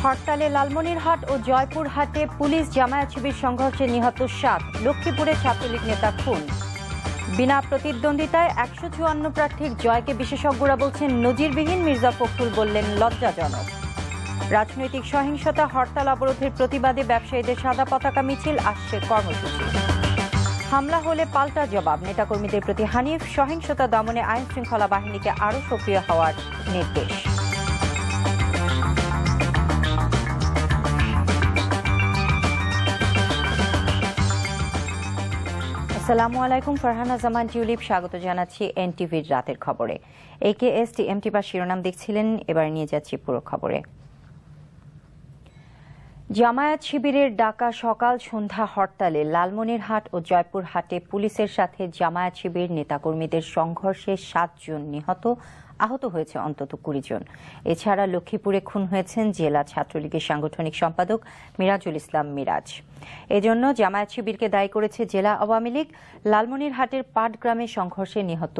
হরতালে লালমনিরহাট ও জয়পুরহাটে পুলিশ জামায়াত শিবির সংঘর্ষে নিহত ৭। লক্ষ্মীপুরে ছাত্রলীগ নেতা খুন। বিনা প্রতিদ্বন্দ্বিতায় ১৫৪ প্রার্থীর জয়কে বিশেষজ্ঞরা বলছেন নজিরবিহীন। মির্জা ফখরুল বললেন লজ্জাজনক। রাজনৈতিক সহিংসতা, হরতাল অবরোধের প্রতিবাদে ব্যবসায়ীদের সাদা পতাকা মিছিল, আসছে কর্মসূচি। হামলা হলে পাল্টা জবাব, নেতাকর্মীদের প্রতি হানিফ। সহিংসতা দমনে আইন শৃঙ্খলা বাহিনীকে আরও সক্রিয় হওয়ার নির্দেশ। আসসালামু আলাইকুম, ফারহানা জামান টিউলিপ স্বাগত জানাচ্ছি এনটিভির রাতের খবরে। AKS TMT বা শিরোনাম দেখছিলেন, এবার নিয়ে যাচ্ছি পুরো খবরে। জামায়াত শিবিরের ডাকা সকাল সন্ধ্যা হরতালে লালমনিরহাট ও জয়পুরহাটে পুলিশের সাথে জামায়াত শিবির নেতাকর্মীদের সংঘর্ষে ৭ জন নিহত, আহত হয়েছে অন্তত ২০ জন। এছাড়া লক্ষ্মীপুরে খুন হয়েছেন জেলা ছাত্রলীগের সাংগঠনিক সম্পাদক মিরাজুল ইসলাম মিরাজ। এজন্য জামায়াত শিবিরকে দায়ী করেছে জেলা আওয়ামী লীগ। লালমনিরহাটের পাটগ্রামে সংঘর্ষে নিহত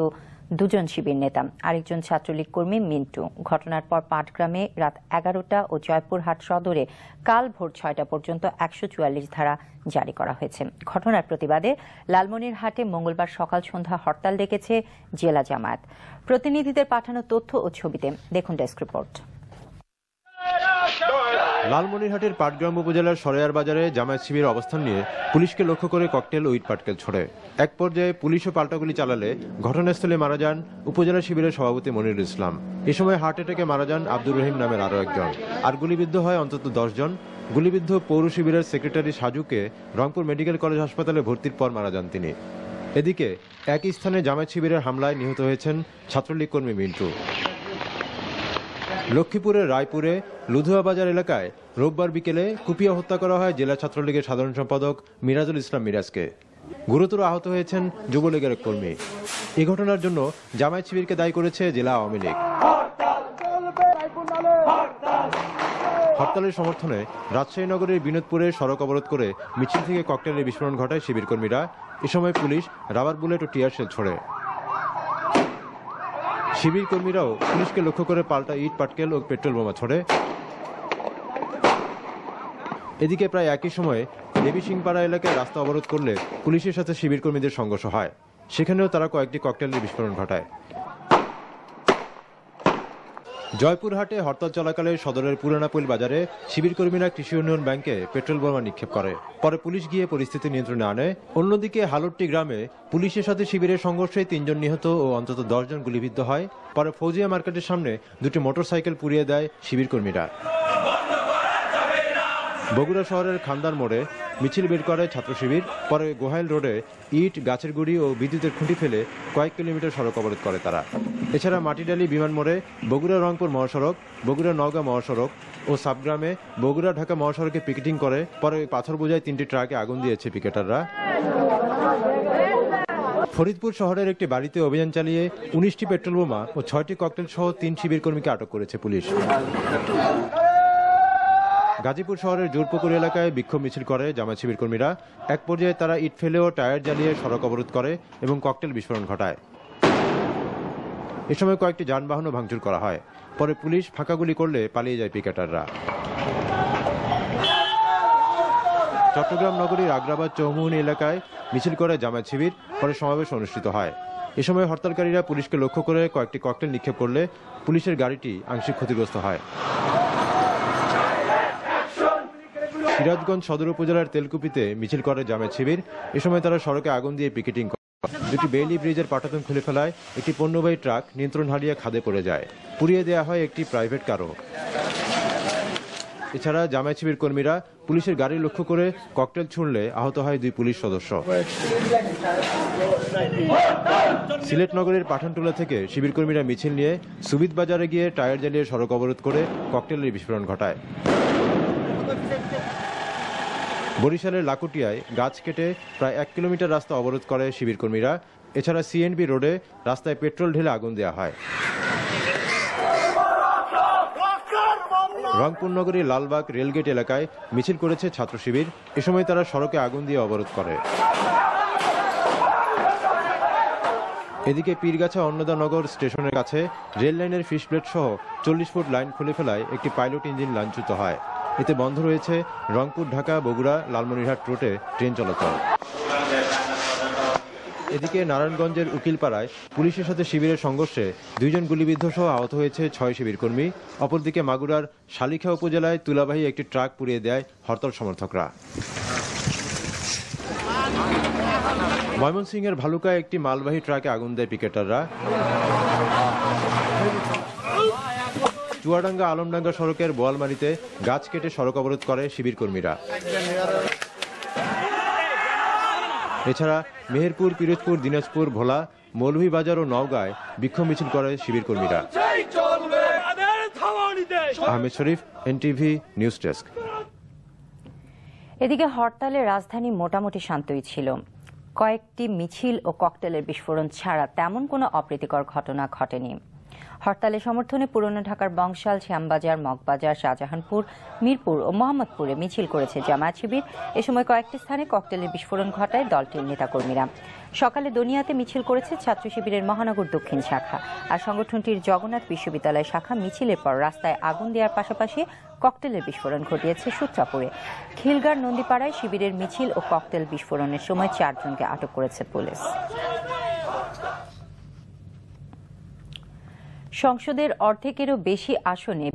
২ জন শিবির নেতা, আরেকজন ছাত্রলীগ কর্মী মিন্টু। ঘটনার পর পাটগ্রামে রাত ১১টা ও জয়পুরহাট সদরে কাল ভোর ৬টা পর্যন্ত ১৪৪ ধারা জারি করা হয়েছে। ঘটনার প্রতিবাদে লালমনিরহাটে মঙ্গলবার সকাল সন্ধ্যা হরতাল ডেকেছে জেলা জামায়াত। প্রতিনিধিদের পাঠানো তথ্য ও ছবিতে দেখুন ডেস্ক রিপোর্ট। লালমনিরহাটের পাটগ্রাম উপজেলার সরেয়ার বাজারে জামায়াত শিবির অবস্থান নিয়ে পুলিশকে লক্ষ্য করে ককটেল ও ইটপাটকেল ছোড়ে। এক পর্যায়ে পুলিশও পাল্টাগুলি চালালে ঘটনাস্থলে মারা যান উপজেলা শিবিরের সভাপতি মনিরুল ইসলাম। এ সময় হার্ট অ্যাটাকে মারা যান আব্দুর রহিম নামের আরও একজন। আর গুলিবিদ্ধ হয় অন্তত ১০ জন। গুলিবিদ্ধ পৌর শিবিরের সেক্রেটারি সাজুকে রংপুর মেডিকেল কলেজ হাসপাতালে ভর্তির পর মারা যান তিনি। এদিকে একই স্থানে জামায়াত শিবিরের হামলায় নিহত হয়েছেন ছাত্রলীগ কর্মী মিন্টু। লক্ষ্মীপুরের রায়পুরে লুধুয়া বাজার এলাকায় রোববার বিকেলে কুপিয়ে হত্যা করা হয় জেলা ছাত্রলীগের সাধারণ সম্পাদক মিরাজুল ইসলাম মিরাজকে। গুরুতর আহত হয়েছেন যুবলীগের এক কর্মী। এই ঘটনার জন্য জামায়াত শিবিরকে দায়ী করেছে জেলা আওয়ামী লীগ। হরতালের সমর্থনে রাজশাহী নগরের বিনোদপুরে সড়ক অবরোধ করে মিছিল থেকে ককটেলের বিস্ফোরণ ঘটায় শিবির কর্মীরা। এ সময় পুলিশ রাবার বুলেট ও টিয়ার শেল ছোড়ে। শিবির কর্মীরাও পুলিশকে লক্ষ্য করে পাল্টা ইট পাটকেল ও পেট্রোল বোমা ছোড়ে। এদিকে প্রায় একই সময়ে দেবী সিংপাড়া এলাকায় রাস্তা অবরোধ করলে পুলিশের সাথে শিবির কর্মীদের সংঘর্ষ হয়। সেখানেও তারা কয়েকটি ককটেলের বিস্ফোরণ ঘটায়। জয়পুরহাটে হরতাল চলাকালে সদরের পুরানাপোল বাজারে শিবির কর্মীরা কৃষি উন্নয়ন ব্যাংকে পেট্রোল বোমা নিক্ষেপ করে। পরে পুলিশ গিয়ে পরিস্থিতি নিয়ন্ত্রণে আনে। অন্যদিকে হালট্টি গ্রামে পুলিশের সাথে শিবিরের সংঘর্ষে ৩ জন নিহত ও অন্তত ১০ জন গুলিবিদ্ধ হয়। পরে ফৌজিয়া মার্কেটের সামনে ২টি মোটরসাইকেল পুড়িয়ে দেয় শিবির কর্মীরা। বগুড়া শহরের খান্দার মোড়ে মিছিল বের করে ছাত্র শিবির। পরে গোহাইল রোডে ইট, গাছের গুঁড়ি ও বিদ্যুতের খুঁটি ফেলে কয়েক কিলোমিটার সড়ক অবরোধ করে তারা। এছাড়া মাটিডালি বিমান মোড়ে, বগুড়া রংপুর মহাসড়ক, বগুড়া নওগাঁ মহাসড়ক ও সাবগ্রামে বগুড়া ঢাকা মহাসড়কে পিকেটিং করে। পরে পাথর বোঝাই 3টি ট্রাকে আগুন দিয়েছে পিকেটাররা। ফরিদপুর শহরের একটি বাড়িতে অভিযান চালিয়ে ১৯টি পেট্রোল বোমা ও ৬টি ককটেল সহ ৩ শিবির কর্মীকে আটক করেছে পুলিশ। গাজীপুর শহরের জোরপুকুর এলাকায় বিক্ষোভ মিছিল করে জামায়াত শিবির কর্মীরা। এক পর্যায়ে তারা ইট ফেলে ও টায়ার জ্বালিয়ে সড়ক অবরোধ করে এবং ককটেল বিস্ফোরণ ঘটায়। এ সময় কয়েকটি যানবাহনও ভাঙচুর করা হয়। পরে পুলিশ ফাঁকা গুলি করলে পালিয়ে যায় পিকেটাররা। চট্টগ্রাম নগরীর আগ্রাবাদ চৌমুহনী এলাকায় মিছিল করে জামায়াত শিবির। পরে সমাবেশ অনুষ্ঠিত হয়। এ সময় হরতালকারীরা পুলিশকে লক্ষ্য করে কয়েকটি ককটেল নিক্ষেপ করলে পুলিশের গাড়িটি আংশিক ক্ষতিগ্রস্ত হয়। সিরাজগঞ্জ সদর উপজেলার তেলকুপিতে মিছিল করে জামায়াত শিবির। এ সময় তারা সড়কে আগুন দিয়ে পিকেটিং করে। 2টি বেইলি ব্রিজের পাটাতন খুলে ফেলায় একটি পণ্যবাহী ট্রাক নিয়ন্ত্রণ হারিয়ে খাদে পড়ে যায়। পুড়িয়ে দেওয়া হয় একটি প্রাইভেট কারও। এছাড়া জামায়াত শিবির কর্মীরা পুলিশের গাড়ি লক্ষ্য করে ককটেল ছুড়লে আহত হয় 2 পুলিশ সদস্য। সিলেট নগরের পাঠানটুলা থেকে শিবির কর্মীরা মিছিল নিয়ে সুবিদ বাজারে গিয়ে টায়ার জ্বালিয়ে সড়ক অবরোধ করে ককটেলের বিস্ফোরণ ঘটায়। বরিশালের লাকুটিয়ায় গাছ কেটে প্রায় 1 কিলোমিটার রাস্তা অবরোধ করে শিবির কর্মীরা। এছাড়া CNB রোডে রাস্তায় পেট্রোল ঢেলে আগুন দেওয়া হয়। রংপুর নগরীর লালবাগ রেলগেট এলাকায় মিছিল করেছে ছাত্র শিবির। এ সময় তারা সড়কে আগুন দিয়ে অবরোধ করে। এদিকে পীরগাছা অন্নদানগর স্টেশনের কাছে রেল লাইনের ফিশ প্লেট সহ 40 ফুট লাইন খুলে ফেলায় একটি পাইলট ইঞ্জিন লাইনচ্যুত হয়। এতে বন্ধ রয়েছে রংপুর, ঢাকা, বগুড়া, লালমনিরহাট রুটে ট্রেন চলাচল। এদিকে নারায়ণগঞ্জের উকিলপাড়ায় পুলিশের সাথে শিবিরের সংঘর্ষে 2 জন গুলিবিদ্ধ সহ আহত হয়েছে 6 শিবির কর্মী। অপরদিকে মাগুরার শালিখা উপজেলায় তুলাবাহী একটি ট্রাক পুড়িয়ে দেয় হরতাল সমর্থকরা। ময়মনসিংহের ভালুকায় একটি মালবাহী ট্রাকে আগুন দেয় পিকেটাররা। চুয়াডাঙ্গা আলমডাঙ্গা সড়কের বোয়ালমারীতে গাছ কেটে সড়ক অবরোধ করে শিবির কর্মীরা। এছাড়া মেহেরপুর, পিরোজপুর, দিনাজপুর, ভোলা, মৌলভীবাজার ও নওগাঁয় বিক্ষোভ মিছিল করে শিবির কর্মীরা। আহমেদ শরীফ, এনটিভি নিউজ ডেস্ক। এদিকে হরতালে রাজধানী মোটামুটি শান্তই ছিল। কয়েকটি মিছিল ও ককটেলের বিস্ফোরণ ছাড়া তেমন কোনো অপ্রীতিকর ঘটনা ঘটেনি। হরতালের সমর্থনে পুরনো ঢাকার বংশাল, শ্যামবাজার, মগবাজার, শাহজাহানপুর, মিরপুর ও মোহাম্মদপুরে মিছিল করেছে জামায়াত শিবির। এ সময় কয়েকটি স্থানে ককটেলের বিস্ফোরণ ঘটায় দলটির নেতাকর্মীরা। সকালে দনিয়াতে মিছিল করেছে ছাত্র শিবিরের মহানগর দক্ষিণ শাখা। আর সংগঠনটির জগন্নাথ বিশ্ববিদ্যালয় শাখা মিছিলের পর রাস্তায় আগুন দেওয়ার পাশাপাশি ককটেলের বিস্ফোরণ ঘটিয়েছে সূত্রাপুরে। খিলগাঁর নন্দীপাড়ায় শিবিরের মিছিল ও ককটেল বিস্ফোরণের সময় 4 জনকে আটক করেছে পুলিশ। সংসদের অর্ধেকেরও বেশি আসনে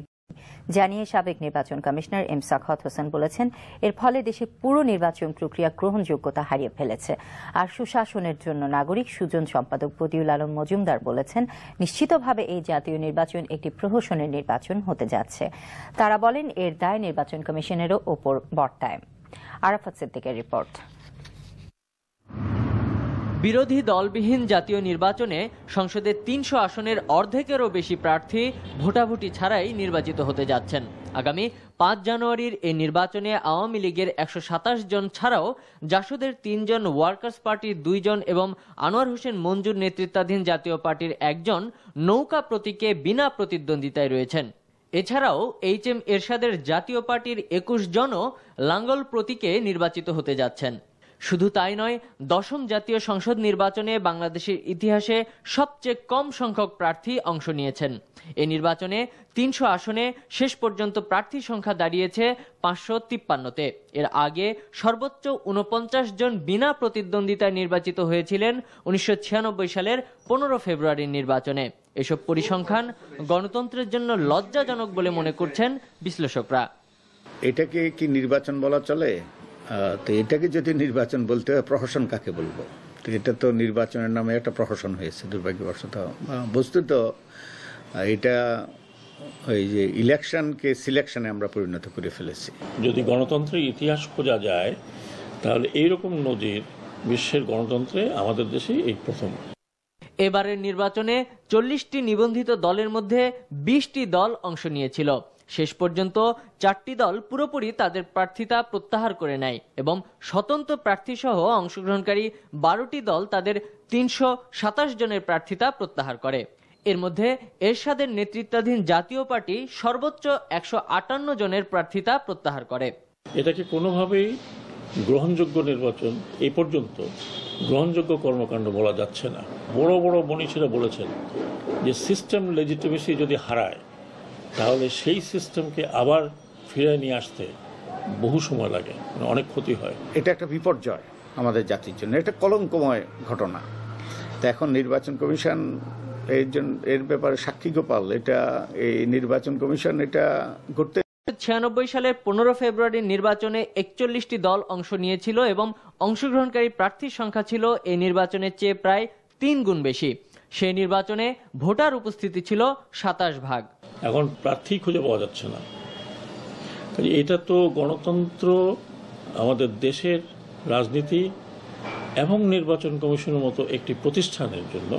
জানিয়ে সাবেক নির্বাচন কমিশনার এম সাখাওয়াত হোসেন বলেছেন, এর ফলে দেশে পুরো নির্বাচন প্রক্রিয়া গ্রহণযোগ্যতা হারিয়ে ফেলেছে। আর সুশাসনের জন্য নাগরিক সুজন সম্পাদক বদিউল আলম মজুমদার বলেছেন, নিশ্চিতভাবে এই জাতীয় নির্বাচন একটি প্রহসনের নির্বাচন হতে যাচ্ছে। তারা বলেন, এর দায় নির্বাচন কমিশনেরও ওপর বর্তায়। আরাফাত সিদ্দিকের রিপোর্ট। বিরোধী দলবিহীন জাতীয় নির্বাচনে সংসদের 300 আসনের অর্ধেকেরও বেশি প্রার্থী ভোটাভুটি ছাড়াই নির্বাচিত হতে যাচ্ছেন। আগামী 5 জানুয়ারির এই নির্বাচনে আওয়ামী লীগের 127 জন ছাড়াও জাসদের 3 জন, ওয়ার্কার্স পার্টির 2 জন এবং আনোয়ার হোসেন মঞ্জুর নেতৃত্বাধীন জাতীয় পার্টির 1 জন নৌকা প্রতীকে বিনা প্রতিদ্বন্দ্বিতায় রয়েছেন। এছাড়াও HM এরশাদের জাতীয় পার্টির 21 জনও লাঙ্গল প্রতীকে নির্বাচিত হতে যাচ্ছেন। শুধু তাই নয়, 10ম জাতীয় সংসদ নির্বাচনে বাংলাদেশের ইতিহাসে সবচেয়ে কম সংখ্যক প্রার্থী অংশ নিয়েছেন। এই নির্বাচনে 300 আসনে শেষ পর্যন্ত প্রার্থী সংখ্যা দাঁড়িয়েছে 553-তে। এর আগে সর্বোচ্চ 49 জন বিনা প্রতিদ্বন্দ্বিতায় নির্বাচিত হয়েছিলেন 1996 সালের 15 ফেব্রুয়ারির নির্বাচনে। এসব পরিসংখ্যান গণতন্ত্রের জন্য লজ্জাজনক বলে মনে করছেন বিশ্লেষকরা। এটাকে কি নির্বাচন বলা চলে? তো এটাকে যদি নির্বাচন বলতে হয়, প্রহসন কাকে বলবো? তো এটা তো নির্বাচনের নামে একটা প্রহসন হয়েছে দুর্ভাগ্যবশত। বস্তুত এটা ওই যে ইলেকশনকে সিলেকশনে আমরা পরিণত করে ফেলেছি। যদি গণতন্ত্রের ইতিহাস খোঁজা যায়, তাহলে এইরকম নজির বিশ্বের গণতন্ত্রে আমাদের দেশে এই প্রথম। এবারের নির্বাচনে 40টি নিবন্ধিত দলের মধ্যে 20টি দল অংশ নিয়েছিল। শেষ পর্যন্ত 4টি দল পুরোপুরি তাদের প্রার্থিতা প্রত্যাহার করে নেয় এবং স্বতন্ত্র প্রার্থী সহ অংশগ্রহণকারী 12টি দল তাদের 327 জনের প্রার্থিতা প্রত্যাহার করে। এর মধ্যে এরশাদের নেতৃত্বাধীন জাতীয় পার্টি সর্বোচ্চ 158 জনের প্রার্থিতা প্রত্যাহার করে। এটাকে কোনোভাবেই গ্রহণযোগ্য নির্বাচন এই পর্যন্ত গ্রহণযোগ্য কর্মকাণ্ড বলা যাচ্ছে না। বড় বড় মনীষীরা বলেছেন যে সিস্টেম লেজিটিমেসি যদি হারায়, তাহলে সেই সিস্টেমকে আবার ফিরে নিয়ে আসতে বহু সময় লাগে, অনেক ক্ষতি হয়। এটা একটা বিপর্যয় আমাদের জাতির জন্য, এটা কলঙ্কময় ঘটনা। তো এখন নির্বাচন কমিশন এর ব্যাপারে সাক্ষী গোপাল, এটা এই নির্বাচন কমিশন এটা করতে 96 সালের 15 ফেব্রুয়ারির নির্বাচনে 41টি দল অংশ নিয়েছিল এবং অংশগ্রহণকারী প্রার্থীর সংখ্যা ছিল এই নির্বাচনের চেয়ে প্রায় 3 গুণ বেশি। সেই নির্বাচনে ভোটার উপস্থিতি ছিল 27%। এখন প্রার্থী খুঁজে পাওয়া যাচ্ছে না। এটা তো গণতন্ত্র, আমাদের দেশের রাজনীতি এবং নির্বাচন কমিশনের মতো একটি প্রতিষ্ঠানের জন্য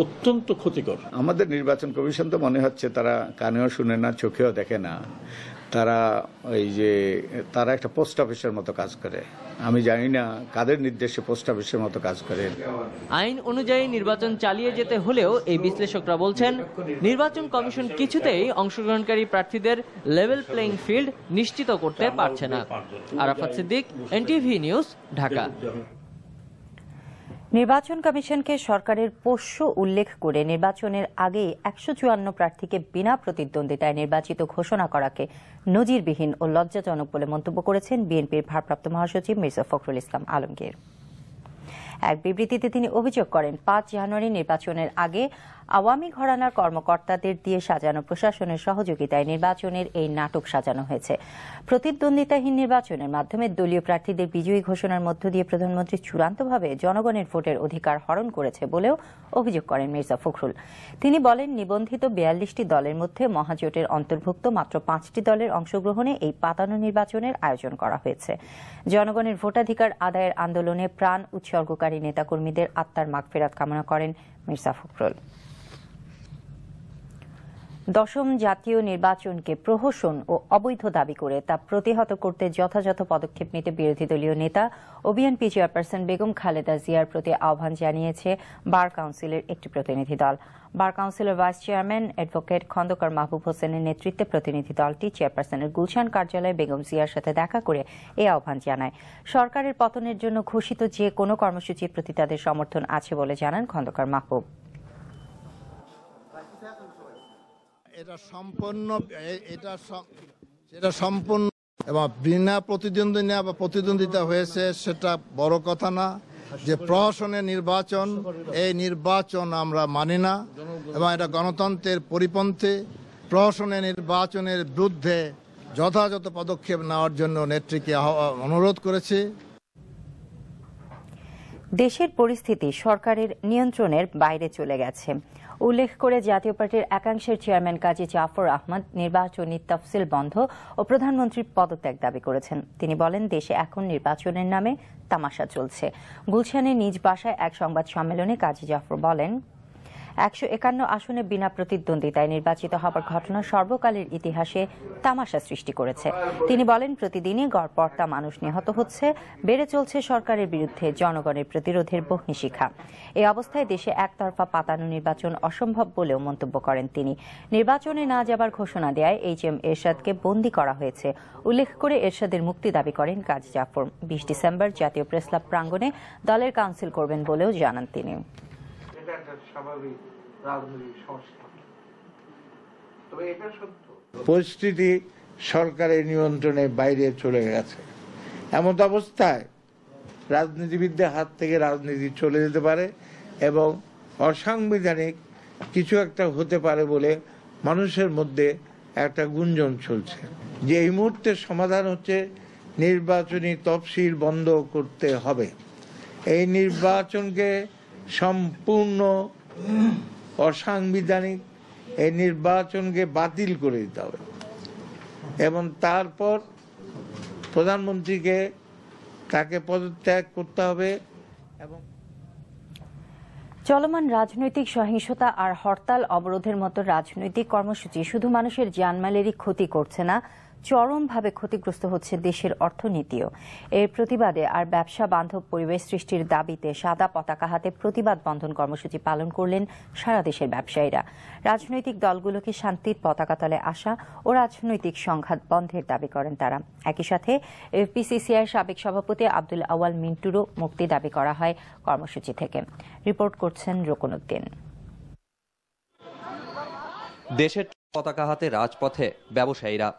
অত্যন্ত ক্ষতিকর। আমাদের নির্বাচন কমিশন তো মনে হচ্ছে তারা কানেও শুনে না, চোখেও দেখে না। তারা একটা পোস্ট অফিসের মতো কাজ করে। আমি জানি না কাদের নির্দেশে পোস্ট অফিসের মতো কাজ করে। আইন অনুযায়ী নির্বাচন চালিয়ে যেতে হলেও এই বিশ্লেষকরা বলছেন, নির্বাচন কমিশন কিছুতেই অংশগ্রহণকারী প্রার্থীদের লেভেল প্লেইং ফিল্ড নিশ্চিত করতে পারছে না। Arafat Siddique, NTV news, Dhaka. নির্বাচন কমিশনকে সরকারের পোষ্য উল্লেখ করে নির্বাচনের আগে 154 প্রার্থীকে বিনা প্রতিদ্বন্দ্বিতায় নির্বাচিত ঘোষণা করাকে নজিরবিহীন ও লজ্জাজনক বলে মন্তব্য করেছেন বিএনপির ভারপ্রাপ্ত মহাসচিব মির্জা ফখরুল ইসলাম আলমগীর। এক বিবৃতিতে তিনি অভিযোগ করেন, 5 জানুয়ারি নির্বাচনের আগে আওয়ামী ঘরানার কর্মকর্তাদের দিয়ে সাজানো প্রশাসনের সহযোগিতায় নির্বাচনের এই নাটক সাজানো হয়েছে। প্রতিদ্বন্দ্বিতাহীন নির্বাচনের মাধ্যমে দলীয় প্রার্থীদের বিজয়ী ঘোষণার মধ্য দিয়ে প্রধানমন্ত্রী চূড়ান্তভাবে জনগণের ভোটের অধিকার হরণ করেছে বলেও অভিযোগ করেন মির্জা ফখরুল। তিনি বলেন, নিবন্ধিত 42টি দলের মধ্যে মহাজোটের অন্তর্ভুক্ত মাত্র 5টি দলের অংশগ্রহণে এই পাতানো নির্বাচনের আয়োজন করা হয়েছে। জনগণের ভোটাধিকার আদায়ের আন্দোলনে প্রাণ উৎসর্গকারী নেতাকর্মীদের আত্মার মাগফিরাত কামনা করেন মির্জা ফখরুল। 10ম জাতীয় নির্বাচনকে প্রহসন ও অবৈধ দাবি করে তা প্রতিহত করতে যথাযথ পদক্ষেপ নিতে বিরোধী দলীয় নেতা ও বিএনপি চেয়ারপারসন বেগম খালেদা জিয়ার প্রতি আহ্বান জানিয়েছে বার কাউন্সিলের একটি প্রতিনিধি দল। বার কাউন্সিলের ভাইস চেয়ারম্যান অ্যাডভোকেট খন্দকার মাহবুব হোসেনের নেতৃত্বে প্রতিনিধি দলটি চেয়ারপারসনের গুলশান কার্যালয়ে বেগম জিয়ার সাথে দেখা করে এই আহ্বান জানায়। সরকারের পতনের জন্য ঘোষিত যে কোনো কর্মসূচির প্রতি তাদের সমর্থন আছে বলে জানান খন্দকার মাহবুব। এটা সম্পূর্ণ এবং বিনা প্রতিদ্বন্দ্বিতা হয়েছে সেটা বড় কথা না। যে প্রহসনের নির্বাচন, এই নির্বাচন আমরা মানি না এবং এটা গণতন্ত্রের পরিপন্থী। প্রহসনের নির্বাচনের বিরুদ্ধে যথাযথ পদক্ষেপ নেওয়ার জন্য নেত্রীকে অনুরোধ করেছি। দেশের পরিস্থিতি সরকারের নিয়ন্ত্রণের বাইরে চলে গেছে উল্লেখ করে জাতীয় পার্টির একাংশের চেয়ারম্যান কাজী জাফর আহমদ নির্বাচনী তফসিল বন্ধ ও প্রধানমন্ত্রীর পদত্যাগ দাবি করেছেন। তিনি বলেন, দেশে এখন নির্বাচনের নামে তামাশা চলছে। গুলশানে নিজ বাসায় এক সংবাদ সম্মেলনে কাজী জাফর বলেন, 151 আসনে বিনা প্রতিদ্বন্দ্বিতায় নির্বাচিত হবার ঘটনা সর্বকালের ইতিহাসে তামাশা সৃষ্টি করেছে। তিনি বলেন, প্রতিদিনই গড়পড়তা মানুষ নিহত হচ্ছে, বেড়ে চলছে সরকারের বিরুদ্ধে জনগণের প্রতিরোধের বহ্নিশিখা। এই অবস্থায় দেশে একতরফা পাতানো নির্বাচন অসম্ভব বলেও মন্তব্য করেন তিনি। নির্বাচনে না যাবার ঘোষণা দেয় HM এরশাদকে বন্দী করা হয়েছে উল্লেখ করে এরশাদের মুক্তি দাবি করেন কাজী জাফর। 20 ডিসেম্বর জাতীয় প্রেসক্লাব প্রাঙ্গণে দলের কাউন্সিল করবেন বলেও জানান তিনি। পরিস্থিতি সরকারের নিয়ন্ত্রণের বাইরে চলে গেছে। এমন অবস্থায় রাজনীতিবিদদের হাত থেকে রাজনীতি চলে যেতে পারে এবং অসাংবিধানিক কিছু একটা হতে পারে বলে মানুষের মধ্যে একটা গুঞ্জন চলছে। যে এই মুহূর্তে সমাধান হচ্ছে নির্বাচনী তফসিল বন্ধ করতে হবে। এই নির্বাচনকে সম্পূর্ণ অসাংবিধানিক, এই নির্বাচনকে বাতিল করে দিতে হবে এবং তারপর প্রধানমন্ত্রীকে তাকে পদত্যাগ করতে হবে। এবং চলমান রাজনৈতিক সহিংসতা আর হরতাল অবরোধের মতো রাজনৈতিক কর্মসূচি শুধু মানুষের জানমালেরই ক্ষতি করছে না, চরমভাবে ক্ষতিগ্রস্ত হচ্ছে দেশের অর্থনীতিও। এর প্রতিবাদে আর ব্যবসা বান্ধব পরিবেশ সৃষ্টির দাবিতে সাদা পতাকা হাতে প্রতিবাদ বন্ধন কর্মসূচি পালন করলেন সারা দেশের ব্যবসায়ীরা। রাজনৈতিক দলগুলোকে শান্তির পতাকা তলে আসা ও রাজনৈতিক সংঘাত বন্ধের দাবি করেন তারা। একই সাথে FPCCI সাবেক সভাপতি আব্দুল আওয়াল মিন্টুরও মুক্তি দাবি করা হয় কর্মসূচি থেকে। রিপোর্ট করছেন রুকনউদ্দিন। দেশের পতাকা হাতে রাজপথে ব্যবসায়ীরা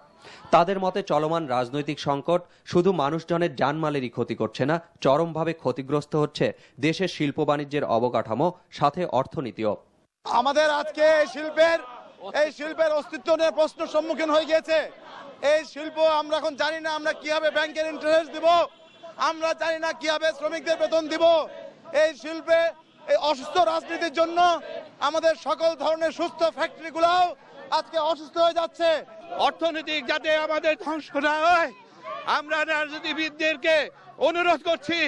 তাদের মতে চলমান রাজনৈতিক সংকট শুধু মানুষজনের জানমালেরই ক্ষতি করছে না, চরমভাবে ক্ষতিগ্রস্ত হচ্ছে দেশের শিল্প বাণিজ্যের অবকাঠামো, সাথে অর্থনীতিও। আমাদের আজকে এই শিল্পের অস্তিত্ব নিয়ে প্রশ্ন সম্মুখীন হয়ে গিয়েছে। এই শিল্প আমরা এখন জানি না আমরা কিভাবে ব্যাংকের ইন্টারেস্ট দিব, আমরা জানি না কিভাবে শ্রমিকদের বেতন দিব। এই শিল্পে এই অসুস্থ রাজনীতির জন্য আমাদের সকল ধরনের সুস্থ ফ্যাক্টরিগুলোও আজকে অসুস্থ হয়ে যাচ্ছে। অর্থনৈতিক যাতে আমাদের ধ্বংস না হয়, আমরা রাজনীতিবিদদেরকে অনুরোধ করছি,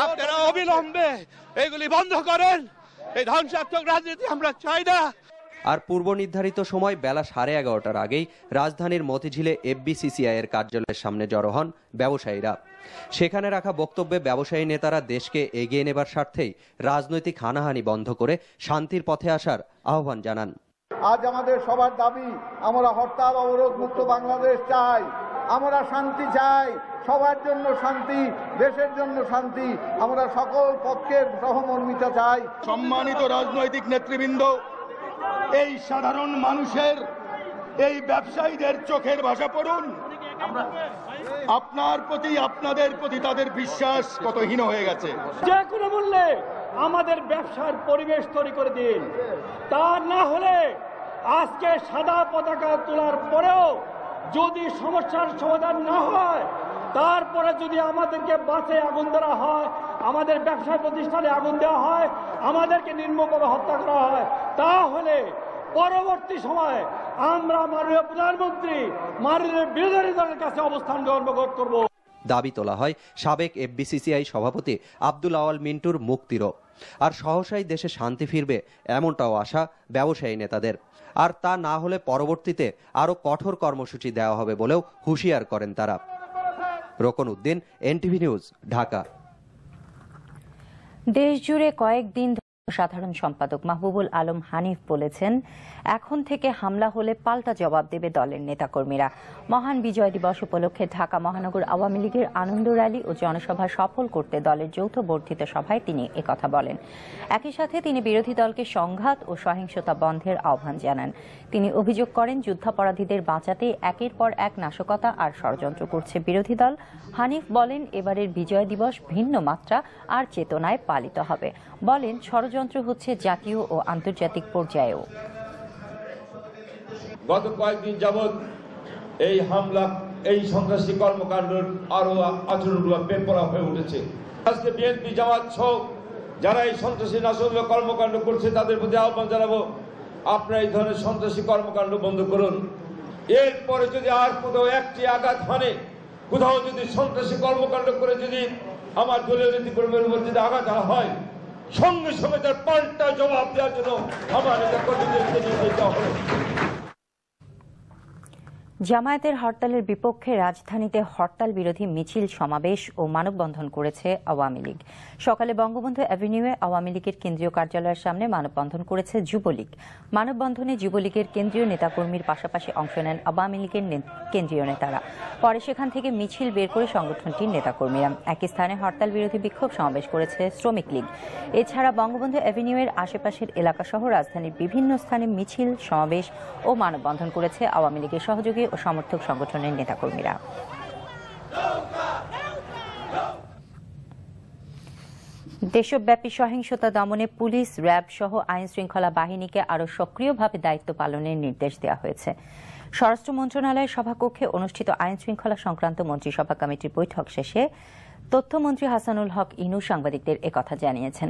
আপনারা অবিলম্বে এগুলি বন্ধ করেন। এই ধ্বংসাত্মক রাজনীতি আমরা চাই না। আর পূর্ব নির্ধারিত সময় বেলা 11:30টার আগেই রাজধানীর মতিঝিলে FBCCI এর কার্যালয়ের সামনে জড়ো হন ব্যবসায়ীরা। সেখানে রাখা বক্তব্যে ব্যবসায়ী নেতারা দেশকে এগিয়ে নেবার স্বার্থেই রাজনৈতিক হানাহানি বন্ধ করে শান্তির পথে আসার আহ্বান জানান। আজ আমাদের সবার দাবি, আমরা হরতাল অবরোধ মুক্ত বাংলাদেশ চাই। আমরা শান্তি চাই, সবার জন্য শান্তি, দেশের জন্য শান্তি। আমরা সকল পক্ষের সহমর্মিতা চাই। সম্মানিত রাজনৈতিক নেতৃবৃন্দ, এই সাধারণ মানুষের, এই ব্যবসায়ীদের চোখের ভাষা পড়ুন। আপনার প্রতি, আপনাদের প্রতি তাদের বিশ্বাস কত হীন হয়ে গেছে। যে কোনো মূল্যে আমাদের ব্যবসার পরিবেশ তৈরি করে দিন। তা না হলে আজকে সাদা পতাকা তোলার পরেও যদি সমস্যার সমাধান না হয়, তারপরে যদি আমাদেরকে বাসে আগুন দেওয়া হয়, আমাদের ব্যবসা প্রতিষ্ঠানে আগুন দেওয়া হয়, আমাদেরকে নির্মমভাবে হত্যা করা হয়, তাহলে পরবর্তী সময়ে আমরা মাননীয় প্রধানমন্ত্রী, মাননীয় বিরোধী দলের কাছে অবস্থান গ্রহণ করব। দাবি তোলা হয় সাবেক এফবিসিসিআই সভাপতি আব্দুল আওয়াল মিন্টুর মুক্তিরও। আর সহসাই দেশে শান্তি ফিরবে এমনটাও আশা ব্যবসায়ী নেতাদের। আর তা না হলে পরবর্তীতে আরও কঠোর কর্মসূচি দেওয়া হবে বলেও হুঁশিয়ার করেন তারা। রোকন উদ্দিন, এনটিভি নিউজ, ঢাকা। দেশ জুড়ে কয়েকদিন সাধারণ সম্পাদক মাহবুবুল আলম হানিফ বলেছেন, এখন থেকে হামলা হলে পাল্টা জবাব দেবে দলের নেতাকর্মীরা। মহান বিজয় দিবস উপলক্ষে ঢাকা মহানগর আওয়ামী লীগের আনন্দ র্যালি ও জনসভা সফল করতে দলের যৌথ বর্ধিত সভায় তিনি একথা বলেন। একই সাথে তিনি বিরোধী দলকে সংঘাত ও সহিংসতা বন্ধের আহ্বান জানান। তিনি অভিযোগ করেন, যুদ্ধাপরাধীদের বাঁচাতে একের পর এক নাশকতা আর ষড়যন্ত্র করছে বিরোধী দল। হানিফ বলেন, এবারের বিজয় দিবস ভিন্ন মাত্রা আর চেতনায় পালিত হবে। বলেন, ষড়যন্ত্র হচ্ছে জাতীয় ও আন্তর্জাতিক পর্যায়েও। গত কয়েকদিন যাবৎ এই হামলা, এই সন্ত্রাসী কর্মকাণ্ডের আরো আচরণগুলো বেপরোয়া হয়ে উঠেছে। আজকে বিএনপি, জামাত সহ যারা এই সন্ত্রাসী নাশকতা কর্মকাণ্ড করছে তাদের প্রতি আহ্বান জানাবো, আপনারা এই ধরনের সন্ত্রাসী কর্মকাণ্ড বন্ধ করুন। এরপরে যদি আর কোথাও একটি আঘাত হানে, কোথাও যদি সন্ত্রাসী কর্মকাণ্ড করে যদি আমার দলীয় নীতিকর্মীর উপর যদি আঘাত হয়, সঙ্গে সঙ্গে তার পাল্টা জবাব দেওয়ার জন্য আমার নেতা কর্মীদেরকে নির্দেশ দেওয়া হলো। জামায়াতের হরতালের বিপক্ষে রাজধানীতে হরতাল বিরোধী মিছিল, সমাবেশ ও মানববন্ধন করেছে আওয়ামী লীগ। সকালে বঙ্গবন্ধু অ্যাভিনিউয়ে আওয়ামী লীগের কেন্দ্রীয় কার্যালয়ের সামনে মানববন্ধন করেছে যুবলীগ। মানববন্ধনে যুবলীগের কেন্দ্রীয় নেতাকর্মীর পাশাপাশি অংশ নেন আওয়ামী লীগের কেন্দ্রীয় নেতারা। পরে সেখান থেকে মিছিল বের করে সংগঠনটির নেতাকর্মীরা। একই স্থানে হরতাল বিরোধী বিক্ষোভ সমাবেশ করেছে শ্রমিক লীগ। এছাড়া বঙ্গবন্ধু অ্যাভিনিউয়ের আশেপাশের এলাকাসহ রাজধানীর বিভিন্ন স্থানে মিছিল, সমাবেশ ও মানববন্ধন করেছে আওয়ামী লীগের সহযোগী ও সমর্থক সংগঠনের নেতাকর্মীরা। দেশব্যাপী সহিংসতা দমনে পুলিশ, র্যাব সহ আইন শৃঙ্খলা বাহিনীকে আরও সক্রিয়ভাবে দায়িত্ব পালনের নির্দেশ দেওয়া হয়েছে। স্বরাষ্ট্র মন্ত্রণালয়ের সভাকক্ষে অনুষ্ঠিত আইন শৃঙ্খলা সংক্রান্ত মন্ত্রিসভা কমিটির বৈঠক শেষে তথ্যমন্ত্রী হাসানুল হক ইনু সাংবাদিকদের একথা জানিয়েছেন।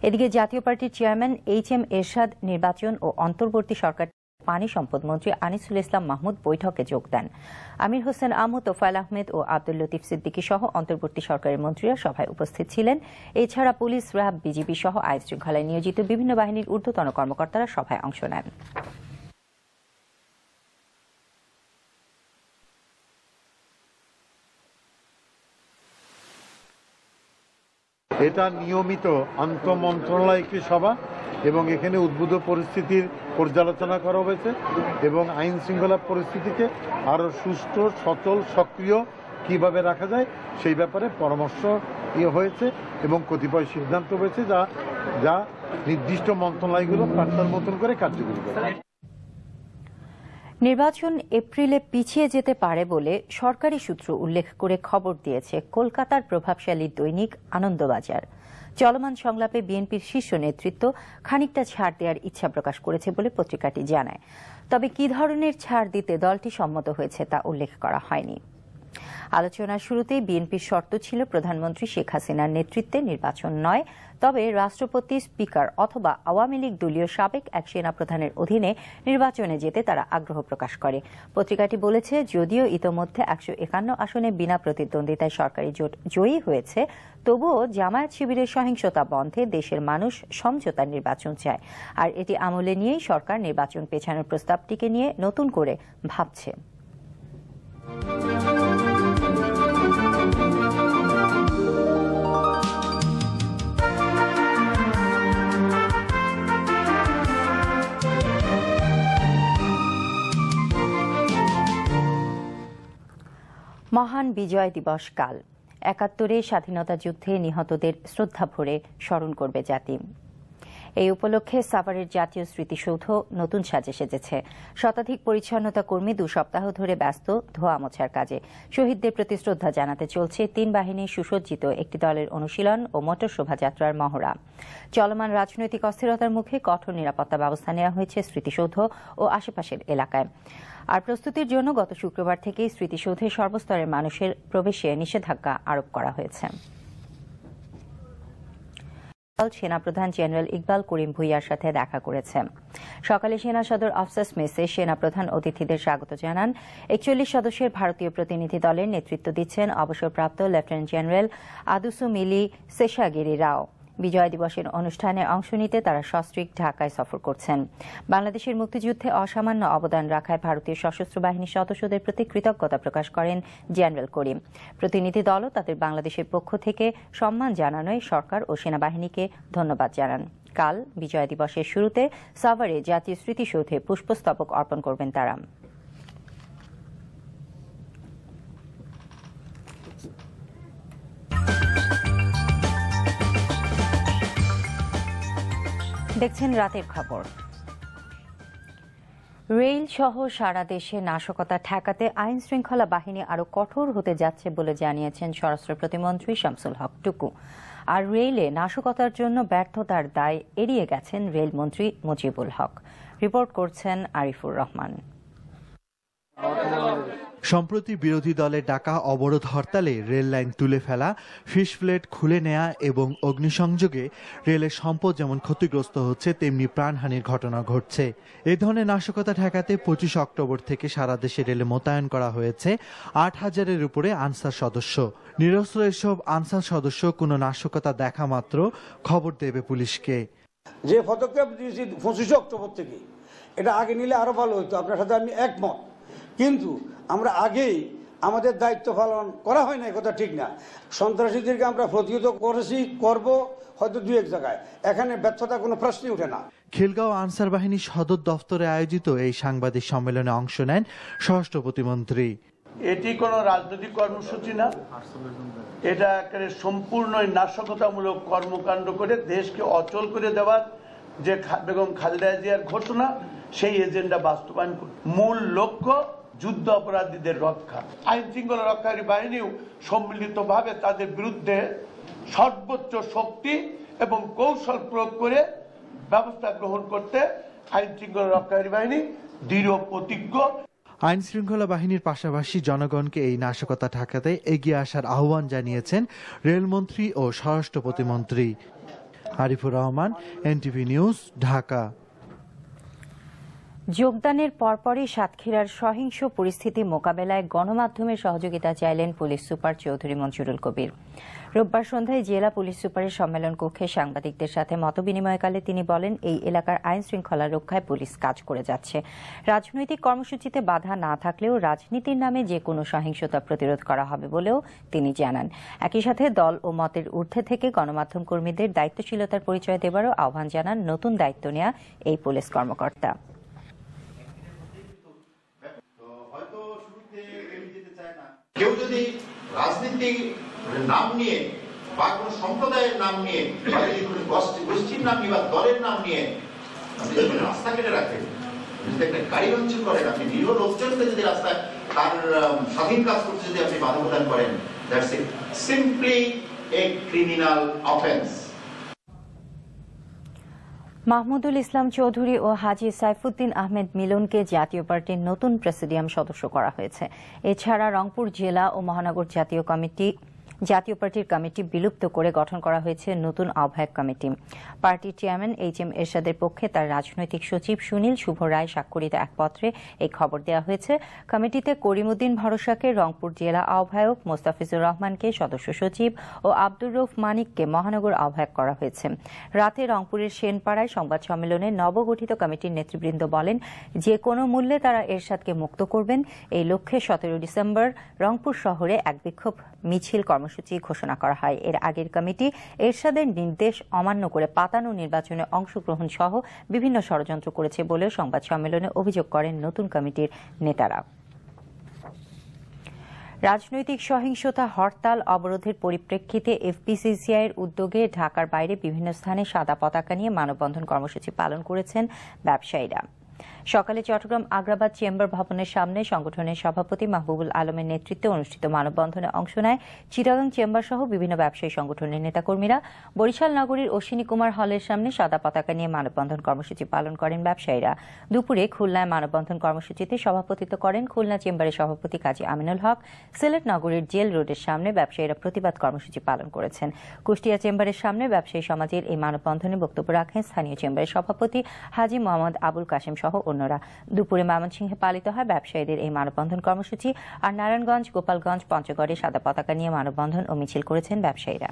এদিকে জাতীয় পার্টির চেয়ারম্যান এইচ.এম. এরশাদ নির্বাচন ও অন্তর্বর্তী সরকার পানি সম্পদ মন্ত্রী আনিসুল ইসলাম মাহমুদ বৈঠকে যোগ দেন। আমির হোসেন আমু, তোফায়েল আহমেদ ও আব্দুল লতিফ সিদ্দিকী সহ অন্তর্বর্তী সরকারের মন্ত্রীরা সভায় উপস্থিত ছিলেন। এছাড়া পুলিশ, র্যাব, বিজিবি সহ আইন শৃঙ্খলায় নিয়োজিত বিভিন্ন বাহিনীর ঊর্ধ্বতন কর্মকর্তারা সভায় অংশ নেন। এটা নিয়মিত আন্তঃমন্ত্রণালয় একটি সভা এবং এখানে উদ্ভূত পরিস্থিতির পর্যালোচনা করা হয়েছে এবং আইন শৃঙ্খলা পরিস্থিতিকে আরও সুষ্ঠু, সচল, সক্রিয় কিভাবে রাখা যায় সেই ব্যাপারে পরামর্শ হয়েছে এবং কতিপয় সিদ্ধান্ত হয়েছে যা নির্দিষ্ট মন্ত্রণালয়গুলো তার মতন করে কার্যকরী করে। নির্বাচন এপ্রিলে পিছিয়ে যেতে পারে বলে সরকারি সূত্র উল্লেখ করে খবর দিয়েছে কলকাতার প্রভাবশালী দৈনিক আনন্দবাজার। চলমান সংলাপে বিএনপির শীর্ষ নেতৃত্ব খানিকটা ছাড় দেওয়ার ইচ্ছা প্রকাশ করেছে বলে পত্রিকাটি জানায়। তবে কি ধরনের ছাড় দিতে দলটি সম্মত হয়েছে তা উল্লেখ করা হয়নি। আলোচনার শুরুতেই বিএনপির শর্ত ছিল প্রধানমন্ত্রী শেখ হাসিনার নেতৃত্বে নির্বাচন নয়, তবে রাষ্ট্রপতি, স্পিকার অথবা আওয়ামী লীগ দলীয় সাবেক এক সেনাপ্রধানের অধীনে নির্বাচনে যেতে তারা আগ্রহ প্রকাশ করে। পত্রিকাটি বলেছে, যদিও ইতোমধ্যে 151 আসনে বিনা প্রতিদ্বন্দ্বিতায় সরকারি জোট জয়ী হয়েছে, তবুও জামায়াত শিবিরের সহিংসতা বন্ধে দেশের মানুষ সমঝোতার নির্বাচন চায়। আর এটি আমলে নিয়েই সরকার নির্বাচন পেছানোর প্রস্তাবটিকে নিয়ে নতুন করে ভাবছে। মহান বিজয় দিবস কাল ৭১ স্বাধীনতা যুদ্ধে নিহতদের শ্রদ্ধা ভরে স্মরণ করবে জাতি। এই উপলক্ষে সাভারের জাতীয় স্মৃতিসৌধ নতুন সাজে সেজেছে। শতাধিক পরিচ্ছন্নতা কর্মী ২ সপ্তাহ ধরে ব্যস্ত ধোয়া মোছার কাজে। শহীদদের প্রতি শ্রদ্ধা জানাতে চলছে ৩ বাহিনীর সুসজ্জিত একটি দলের অনুশীলন ও মোটর শোভাযাত্রার মহড়া। চলমান রাজনৈতিক অস্থিরতার মুখে কঠোর নিরাপত্তা ব্যবস্থা নেওয়া হয়েছে স্মৃতিসৌধ ও আশেপাশের এলাকায়। আর প্রস্তুতির জন্য গত শুক্রবার থেকেই স্মৃতিসৌধে সর্বস্তরের মানুষের প্রবেশে নিষেধাজ্ঞা আরোপ করা হয়েছে। সেনাপ্রধান জেনারেল ইকবাল করিম ভুইয়ার সাথে দেখা করেছে। সকালে সেনা সদর আফসাস মেসে সেনাপ্রধান অতিথিদের স্বাগত জানান। ৪১ সদস্যের ভারতীয় প্রতিনিধি দলের নেতৃত্ব দিচ্ছেন অবসরপ্রাপ্ত লেফটেন্যান্ট জেনারেল আদুসুমিলি শেষাগিরি রাও। বিজয় দিবসের অনুষ্ঠানে অংশ নিতে তারা সস্ত্রীক ঢাকায় সফর করছেন। বাংলাদেশের মুক্তিযুদ্ধে অসামান্য অবদান রাখায় ভারতীয় সশস্ত্র বাহিনীর সদস্যদের প্রতি কৃতজ্ঞতা প্রকাশ করেন জেনারেল করিম। প্রতিনিধি দলও তাদের বাংলাদেশের পক্ষ থেকে সম্মান জানানোয় সরকার ও সেনাবাহিনীকে ধন্যবাদ জানান। কাল বিজয় দিবসের শুরুতে সাভারে জাতীয় স্মৃতিসৌধে পুষ্পস্তবক অর্পণ করবেন তারা। দেখছেন রাতের খবর। রেল সহ সারা দেশে নাশকতা ঠেকাতে আইন শৃঙ্খলা বাহিনী আরও কঠোর হতে যাচ্ছে বলে জানিয়েছেন স্বরাষ্ট্র প্রতিমন্ত্রী শামসুল হক টুকু। আর রেলে নাশকতার জন্য ব্যর্থতার দায় এড়িয়ে গেছেন রেলমন্ত্রী মুজিবুল হক। রিপোর্ট করছেন আরিফুর রহমান। সম্প্রতি বিরোধী দলের ডাকা অবরোধ হরতালে রেল লাইন তুলে ফেলা, ফিশ প্লেট খুলে নেয়া এবং অগ্নিসংযোগে রেলের সম্পদ যেমন ক্ষতিগ্রস্ত হচ্ছে তেমনি প্রাণহানির ঘটনা ঘটছে। এ ধরনের নাশকতা ঠেকাতে ২৫ অক্টোবর থেকে সারা দেশে রেলে মোতায়েন করা হয়েছে ৮,০০০-এর উপরে আনসার সদস্য। নিরস্ত্র এসব আনসার সদস্য কোনো নাশকতা দেখা মাত্র খবর দেবে পুলিশকে। যে পদক্ষেপ দিয়েছি ২৫ অক্টোবর থেকে, এটা আগে নিলে আরো ভালো হতো, আপনার সাথে আমি একমত। কিন্তু আমরা আগেই আমাদের দায়িত্ব পালন করা হয় না, কথা ঠিক না। সন্ত্রাসীদেরকে আমরা প্রতিহত করেছি, করব হয়তো ২-১ জায়গায়, এখানে ব্যর্থতা কোনো প্রশ্নই ওঠে না। খিলগাঁও আনসার বাহিনী সদর দফতরে আয়োজিত এই সাংবাদিক সম্মেলনে অংশ নেন স্বরাষ্ট্র প্রতিমন্ত্রী। এটি কোনো রাজনৈতিক কর্মসূচি না, এটা একেবারে সম্পূর্ণই নাশকতামূলক কর্মকাণ্ড করে দেশকে অচল করে দেওয়ার যে বেগম খালেদা জিয়ার ঘোষণা, সেই এজেন্ডা বাস্তবায়ন করে। মূল লক্ষ্য যুদ্ধ অপরাধীদের রক্ষা। আইন শৃঙ্খলা রক্ষাকারী বাহিনীও সম্মিলিতভাবে তাদের বিরুদ্ধে সর্বোচ্চ শক্তি এবং কৌশল প্রয়োগ করে ব্যবস্থা গ্রহণ করতে আইন শৃঙ্খলা রক্ষাকারী বাহিনী দৃঢ় প্রতিজ্ঞ। আইন শৃঙ্খলা বাহিনীর পাশাপাশি জনগণকে এই নাশকতা ঠেকাতে এগিয়ে আসার আহ্বান জানিয়েছেন রেলমন্ত্রী ও স্বরাষ্ট্র প্রতিমন্ত্রী। Arifur Rahman, NTV news, Dhaka. যোগদানের পরপরই সাতক্ষীরার সহিংস পরিস্থিতি মোকাবেলায় গণমাধ্যমের সহযোগিতা চাইলেন পুলিশ সুপার চৌধুরী মনজুরুল কবির। রোববার সন্ধ্যায় জেলা পুলিশ সুপারের সম্মেলন কক্ষে সাংবাদিকদের সাথে মতবিনিময়কালে তিনি বলেন, এই এলাকার আইন শৃঙ্খলা রক্ষায় পুলিশ কাজ করে যাচ্ছে। রাজনৈতিক কর্মসূচিতে বাধা না থাকলেও রাজনীতির নামে যে কোনো সহিংসতা প্রতিরোধ করা হবে বলেও তিনি জানান। একই সাথে দল ও মতের ঊর্ধ্বে থেকে গণমাধ্যম কর্মীদের দায়িত্বশীলতার পরিচয় দেবারও আহ্বান জানান নতুন দায়িত্ব নেওয়া এই পুলিশ কর্মকর্তা। কেউ যদি রাজনীতির নাম নিয়ে বা কোন সম্প্রদায়ের নাম নিয়ে বা যদি কোনো গোষ্ঠীর নাম নিয়ে বা দলের নাম নিয়ে আপনি যদি রাস্তা কেটে রাখেন, যদি একটা গাড়ি ভাঙচুর করেন, আপনি নিরীহ লোকজনকে যদি রাস্তায় তার স্বাধীন কাজ করতে যদি আপনি বাধা প্রদান করেন, that's simply a criminal offence. Mahmudul Islam Chowdhury ও হাজী সাইফুদ্দিন আহমেদ মিলনকে জাতীয় পার্টির নতুন প্রেসিডিয়াম সদস্য করা হয়েছে। এছাড়া রংপুর জেলা ও মহানগর জাতীয় পার্টির কমিটি বিলুপ্ত করে গঠন করা হয়েছে নতুন আহ্বায়ক কমিটি। পার্টির চেয়ারম্যান এইচ.এম. এরশাদের পক্ষে তার রাজনৈতিক সচিব সুনীল শুভ রায় স্বাক্ষরিত এক পত্রে এই খবর দেওয়া হয়েছে। কমিটিতে করিমউদ্দিন ভরসাকে রংপুর জেলা আহ্বায়ক, মোস্তাফিজুর রহমানকে সদস্য সচিব ও আব্দুর রউফ মানিককে মহানগর আহ্বায়ক করা হয়েছে। রাতে রংপুরের সেনপাড়ায় সংবাদ সম্মেলনে নবগঠিত কমিটির নেতৃবৃন্দ বলেন, যে কোনো মূল্যে তারা এরশাদকে মুক্ত করবেন। এই লক্ষ্যে 17 ডিসেম্বর রংপুর শহরে এক বিক্ষোভ মিছিল কর্মসূচি ঘোষণা করা হয়। এর আগের কমিটি এরশাদের নির্দেশ অমান্য করে পাতানো নির্বাচনে অংশগ্রহণ সহ বিভিন্ন ষড়যন্ত্র করেছে বলেও সংবাদ সম্মেলনে অভিযোগ করেন নতুন কমিটির নেতারা। রাজনৈতিক সহিংসতা, হরতাল, অবরোধের পরিপ্রেক্ষিতে এফবিসিসিআইয়ের উদ্যোগে ঢাকার বাইরে বিভিন্ন স্থানে সাদা পতাকা নিয়ে মানববন্ধন কর্মসূচি পালন করেছেন ব্যবসায়ীরা। সকালে চট্টগ্রাম আগ্রাবাদ চেম্বার ভবনের সামনে সংগঠনের সভাপতি মাহবুবুল আলমের নেতৃত্বে অনুষ্ঠিত মানববন্ধনে অংশ নেয় চিটাগাং চেম্বার সহ বিভিন্ন ব্যবসায়ী সংগঠনের নেতাকর্মীরা। বরিশাল নগরীর অশ্বিনী কুমার হলের সামনে সাদা পতাকা নিয়ে মানববন্ধন কর্মসূচি পালন করেন ব্যবসায়ীরা। দুপুরে খুলনায় মানববন্ধন কর্মসূচিতে সভাপতিত্ব করেন খুলনা চেম্বারের সভাপতি কাজী আমিনুল হক। সিলেট নগরীর জেল রোডের সামনে ব্যবসায়ীরা প্রতিবাদ কর্মসূচি পালন করেছেন। কুষ্টিয়া চেম্বারের সামনে ব্যবসায়ী সমাজের এই মানববন্ধনে বক্তব্য রাখেন স্থানীয় চেম্বারের সভাপতি হাজী মোহাম্মদ আবুল কাশেম সহ অন্যরা। দুপুরে ময়মনসিংহে পালিত হয় ব্যবসায়ীদের এই মানববন্ধন কর্মসূচি। আর নারায়ণগঞ্জ, গোপালগঞ্জ, পঞ্চগড়ে সাদা পতাকা নিয়ে মানববন্ধন ও মিছিল করেছেন ব্যবসায়ীরা।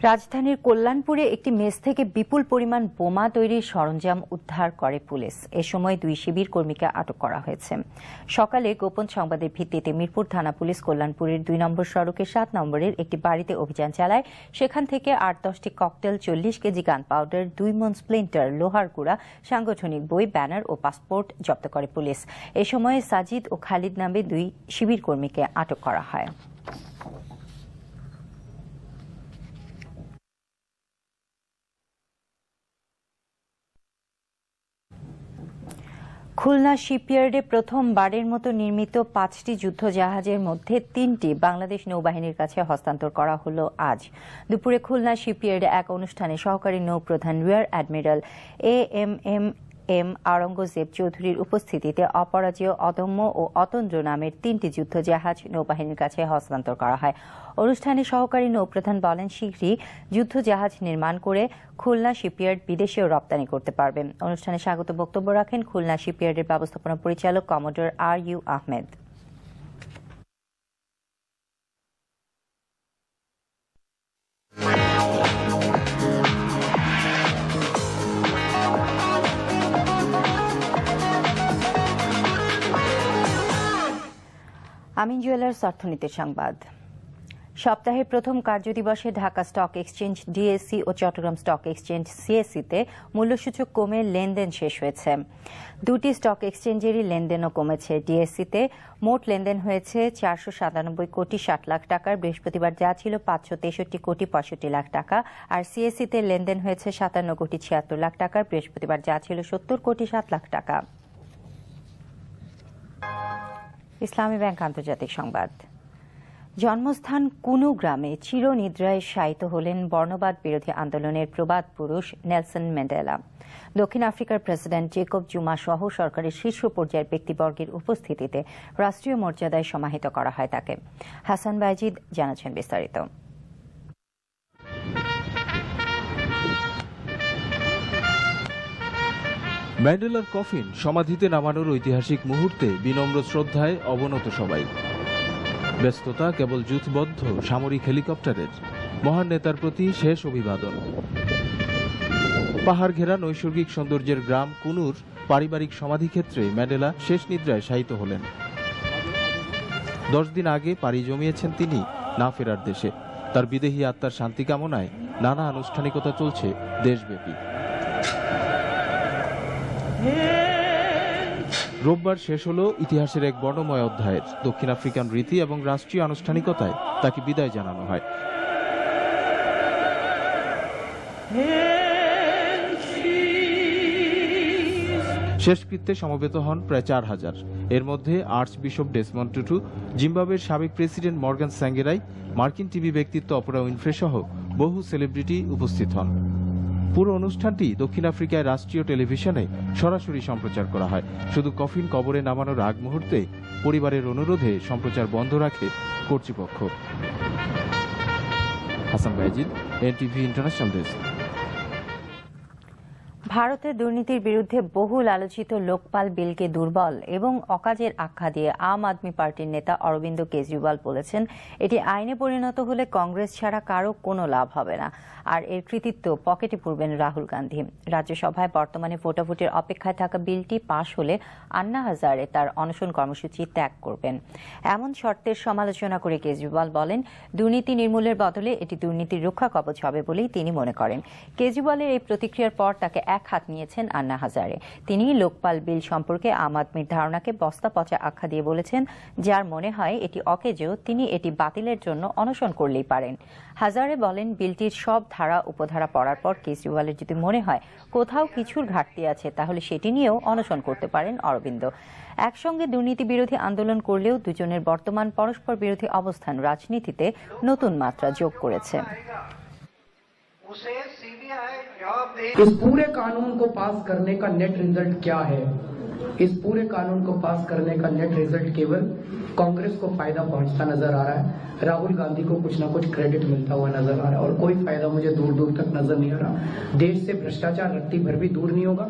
রাজধানীর কল্যাণপুরে একটি মেস থেকে বিপুল পরিমাণ বোমা তৈরির সরঞ্জাম উদ্ধার করে পুলিশ। এ সময় 2 শিবির কর্মীকে আটক করা হয়েছে। সকালে গোপন সংবাদের ভিত্তিতে মিরপুর থানা পুলিশ কল্যাণপুরের 2 নম্বর সড়কের 7 নম্বরের একটি বাড়িতে অভিযান চালায়। সেখান থেকে 8-10টি ককটেল, 40 কেজি গান পাউডার, 2 মণ স্প্লিন্টার, লোহার গুঁড়া, সাংগঠনিক বই, ব্যানার ও পাসপোর্ট জব্দ করে পুলিশ। এ সময় সাজিদ ও খালিদ নামে 2 শিবির কর্মীকে আটক করা হয়। খুলনা শিপইয়ার্ডে প্রথমবারের মতো নির্মিত 5টি যুদ্ধজাহাজের মধ্যে 3টি বাংলাদেশ নৌবাহিনীর কাছে হস্তান্তর করা হলো আজ। দুপুরে খুলনা শিপইয়ার্ডে এক অনুষ্ঠানে সহকারী নৌপ্রধান রিয়ার অ্যাডমিরাল এম আওরঙ্গজেব চৌধুরীর উপস্থিতিতে অপরাজেয়, অদম্য ও অতন্দ্র নামের 3টি যুদ্ধজাহাজ নৌবাহিনীর কাছে হস্তান্তর করা হয়। অনুষ্ঠানে সহকারী নৌপ্রধান বলেন, শীঘ্রই যুদ্ধজাহাজ নির্মাণ করে খুলনা শিপইয়ার্ড বিদেশেও রপ্তানি করতে পারবে। অনুষ্ঠানে স্বাগত বক্তব্য রাখেন খুলনা শিপইয়ার্ডের ব্যবস্থাপনা পরিচালক কমোডর আর.ইউ. আহমেদ। আমিন জুয়েলার্স অর্থনীতির সংবাদ। সপ্তাহের প্রথম কার্যদিবসে ঢাকা স্টক এক্সচেঞ্জ ডিএসসি ও চট্টগ্রাম স্টক এক্সচেঞ্জ সিএসসিতে মূল্যসূচক কমে লেনদেন শেষ হয়েছে। 2টি স্টক এক্সচেঞ্জেরই লেনদেনও কমেছে। ডিএসসিতে মোট লেনদেন হয়েছে 497 কোটি 60 লাখ টাকার, বৃহস্পতিবার যা ছিল 563 কোটি 65 লাখ টাকা। আর সিএসসিতে লেনদেন হয়েছে 57 কোটি 76 লাখ টাকার, বৃহস্পতিবার যা ছিল 70 কোটি 7 লাখ টাকা। ইসলামী ব্যাংক আন্তর্জাতিক সংবাদ। জন্মস্থান কুনু গ্রামে চিরনিদ্রায় শায়িত হলেন বর্ণবাদ বিরোধী আন্দোলনের প্রবাদ পুরুষ নেলসন ম্যান্ডেলা। দক্ষিণ আফ্রিকার প্রেসিডেন্ট জেকব জুমা সহ সরকারের শীর্ষ পর্যায়ের ব্যক্তিবর্গের উপস্থিতিতে রাষ্ট্রীয় মর্যাদায় সমাহিত করা হয় তাকে। হাসান বাইজিদ জানাচ্ছেন বিস্তারিত। ম্যান্ডেলার কফিন সমাধিতে নামানোর ঐতিহাসিক মুহূর্তে বিনম্র শ্রদ্ধায় অবনত সবাই। ব্যস্ততা কেবল যুথবদ্ধ সামরিক হেলিকপ্টারের। মহান নেতার প্রতি শেষ অভিবাদন। পাহাড় ঘেরা নৈসর্গিক সৌন্দর্যের গ্রাম কুনুর পারিবারিক সমাধিক্ষেত্রে ম্যান্ডেলা শেষ নিদ্রায় শায়িত হলেন। 10 দিন আগে পাড়ি জমিয়েছেন তিনি না ফেরার দেশে। তার বিদেহী আত্মার শান্তি কামনায় নানা আনুষ্ঠানিকতা চলছে দেশব্যাপী। রোববার শেষ হলো ইতিহাসের এক বর্ণময় অধ্যায়ের। দক্ষিণ আফ্রিকান রীতি এবং রাষ্ট্রীয় আনুষ্ঠানিকতায় তাকে বিদায় জানানো হয়। শেষকৃত্যে সমবেত হন প্রায় 4000। এর মধ্যে আর্চ বিশপ ডেসমন্ড টুটু, জিম্বাবুয়ের সাবেক প্রেসিডেন্ট মর্গান স্যাঙ্গেরাই, মার্কিন টিভি ব্যক্তিত্ব অপরা উইনফ্রে সহ বহু সেলিব্রিটি উপস্থিত হন। পুরো অনুষ্ঠানটি দক্ষিণ আফ্রিকায় রাষ্ট্রীয় টেলিভিশনে সরাসরি সম্প্রচার করা হয়। শুধু কফিন কবরে নামানোর আগ মুহূর্তে পরিবারের অনুরোধে সম্প্রচার বন্ধ রাখে কর্তৃপক্ষ। Hasan Baizid, NTV international desk. ভারতের দুর্নীতির বিরুদ্ধে বহুল আলোচিত লোকপাল বিলকে দুর্বল এবং অকাজের আখ্যা দিয়ে আম আদমি পার্টির নেতা অরবিন্দ কেজরিওয়াল বলেছেন, এটি আইনে পরিণত হলে কংগ্রেস ছাড়া কারো কোনো লাভ হবে না, আর এর কৃতিত্ব পকেটে পুরবেন রাহুল গান্ধী। রাজ্যসভায় বর্তমানে ভোটাভুটির অপেক্ষায় থাকা বিলটি পাশ হলে আন্না হাজারে তার অনশন কর্মসূচি ত্যাগ করবেন। এমন শর্তের সমালোচনা করে কেজরিওয়াল বলেন, দুর্নীতি নির্মূলের বদলে এটি দুর্নীতির রক্ষা কবচ হবে বলেই তিনি মনে করেন। কেজরিওয়ালের এই প্রতিক্রিয়ার পর তাকে এক হাত নিয়েছেন আন্না হাজারে। তিনি লোকপাল বিল সম্পর্কে আম আদমির ধারণাকে বস্তা পচা আখ্যা দিয়ে বলেছেন, যার মনে হয় এটি অকেজো তিনি এটি বাতিলের জন্য অনশন করলেই পারেন। হাজারে বলেন, বিলটির সব ধারা উপধারা পড়ার পর কেজরিওয়ালের যদি মনে হয় কোথাও কিছুর ঘাটতি আছে তাহলে সেটি নিয়েও অনশন করতে পারেন অরবিন্দ। একসঙ্গে দুর্নীতি বিরোধী আন্দোলন করলেও দুজনের বর্তমান পরস্পর বিরোধী অবস্থান রাজনীতিতে নতুন মাত্রা যোগ করেছে। इस पूरे कानून को पास करने का नेट रिजल्ट क्या है? इस पूरे कानून को पास करने का नेट रिजल्ट केवल कांग्रेस को फायदा पहुंचता नजर आ रहा है। राहुल गांधी को कुछ ना कुछ क्रेडिट मिलता हुआ नजर आ रहा है और कोई फायदा मुझे दूर दूर तक नजर नहीं आ रहा। देश से भ्रष्टाचार रत्ती भर भी दूर नहीं होगा।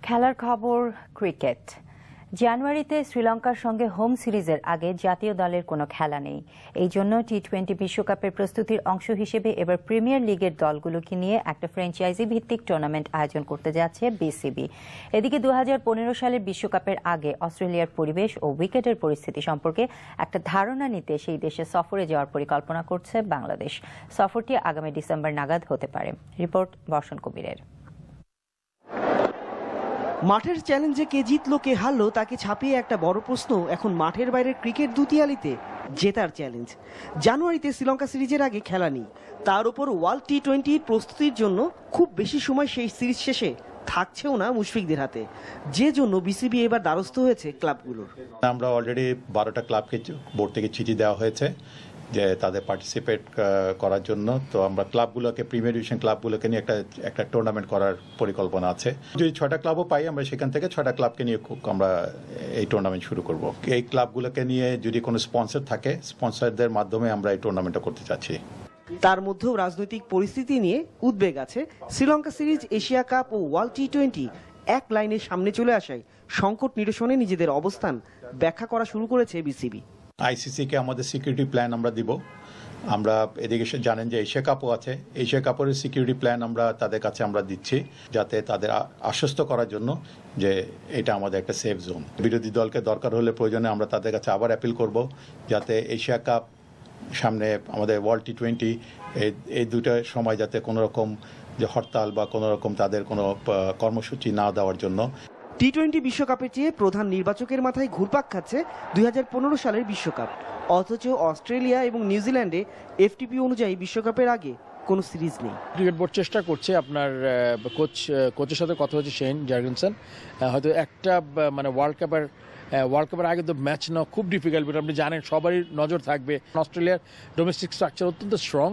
খেলার খবর, ক্রিকেট। জানুয়ারিতে শ্রীলঙ্কার সঙ্গে হোম সিরিজের আগে জাতীয় দলের কোনো খেলা নেই। এই জন্য টি-20 বিশ্বকাপের প্রস্তুতির অংশ হিসেবে এবার প্রিমিয়ার লিগের দলগুলোকে নিয়ে একটা ফ্র্যাঞ্চাইজি ভিত্তিক টুর্নামেন্ট আয়োজন করতে যাচ্ছে বিসিবি। এদিকে 2015 সালের বিশ্বকাপের আগে অস্ট্রেলিয়ার পরিবেশ ও উইকেটের পরিস্থিতি সম্পর্কে একটা ধারণা নিতে সেই দেশে সফরে যাওয়ার পরিকল্পনা করছে বাংলাদেশ। সফরটি আগামী ডিসেম্বর নাগাদ হতে পারে। রিপোর্ট বর্ষণ কবিরের। মাঠের চ্যালেঞ্জে কে জিতলো কে হারলো তাকে ছাপিয়ে একটা বড় প্রশ্ন এখন মাঠের বাইরের ক্রিকেট দুতিয়ালিতে জেতার চ্যালেঞ্জ। জানুয়ারিতে শ্রীলঙ্কা সিরিজের আগে খেলা নেই, তার উপর ওয়ার্ল্ড টি-20 প্রস্তুতির জন্য খুব বেশি সময় সেই সিরিজ শেষে থাকছেও না মুশফিকদের হাতে, যে জন্য বিসিবি এবার দ্বারস্থ হয়েছে ক্লাবগুলোর। আমরা অলরেডি 12টা ক্লাবকে বোর্ড থেকে চিঠি দেওয়া হয়েছে যে তাদের পার্টিসিপেট করার জন্য। তো আমরা ক্লাবগুলোকে, প্রিমিয়ার ডিভিশন ক্লাবগুলোকে নিয়ে একটা টুর্নামেন্ট করার পরিকল্পনা আছে। যদি 6টা ক্লাবও পাই আমরা সেখান থেকে 6টা ক্লাবকে নিয়ে আমরা এই টুর্নামেন্ট শুরু করব। এই ক্লাবগুলোকে নিয়ে যদি কোনো স্পন্সর থাকে, স্পন্সরদের মাধ্যমে আমরা এই টুর্নামেন্টটা করতে চাচ্ছি। তার মধ্যেও রাজনৈতিক পরিস্থিতি নিয়ে উদ্বেগ আছে। শ্রীলঙ্কা সিরিজ, এশিয়া কাপ ও ওয়ার্ল্ড টি-20 এক লাইনের সামনে চলে আসায় সংকট নিরসনে নিজেদের অবস্থান ব্যাখ্যা করা শুরু করেছে বিসিবি। আইসিসিকে আমাদের সিকিউরিটি প্ল্যান আমরা দিব। আমরা এদিকে জানেন যে এশিয়া কাপও আছে, এশিয়া কাপের সিকিউরিটি প্ল্যান আমরা তাদের কাছে আমরা দিচ্ছি, যাতে তাদের আশ্বস্ত করার জন্য যে এটা আমাদের একটা সেফ জোন। বিরোধী দলকে দরকার হলে প্রয়োজনে আমরা তাদের কাছে আবার অ্যাপিল করব, যাতে এশিয়া কাপ সামনে, আমাদের ওয়ার্ল্ড টি-20 এই দুটো সময় যাতে কোনো রকম যে হরতাল বা কোনো রকম তাদের কোনো কর্মসূচি না দেওয়ার জন্য। টি-20 বিশ্বকাপের চেয়ে প্রধান নির্বাচকের মাথায় ঘুরপাক খাচ্ছে 2015 সালের বিশ্বকাপ, অথচ অস্ট্রেলিয়া এবং নিউজিল্যান্ডে এফটিপি অনুযায়ী বিশ্বকাপের আগে কোনো সিরিজ নেই। ক্রিকেট বোর্ড চেষ্টা করছে, আপনার কোচের সাথে কথা হচ্ছে শেন জার্গেনসন, হয়তো একটা মানে ওয়ার্ল্ড কাপের আগে তো ম্যাচ নেওয়া খুব ডিফিকাল্ট, বাট আপনি জানেন সবারই নজর থাকবে। অস্ট্রেলিয়ার ডোমেস্টিক স্ট্রাকচার অত্যন্ত স্ট্রং।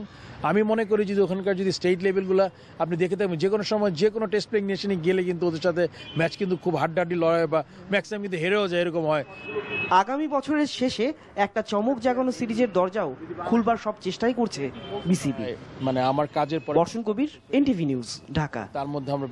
আমি মনে করি যদি ওখানকার যদি স্টেট লেভেলগুলো আপনি দেখে থাকবেন, যে কোনো সময় যে কোনো টেস্ট প্লেইং নেশনে গেলে কিন্তু ওদের সাথে ম্যাচ কিন্তু খুব হাড্ডাহাড্ডি লড়াই বা ম্যাক্সিমাম কিন্তু হেরেও যায়, এরকম হয়। আগামী বছরের শেষে একটা চমক জাগানো সিরিজের দরজাও খুলবার সব চেষ্টাই করছে বিসিবি। মানে আমার কাজের পর। বর্ষণ কবির, এনটিভি নিউজ, ঢাকা। তার মধ্যে আমরা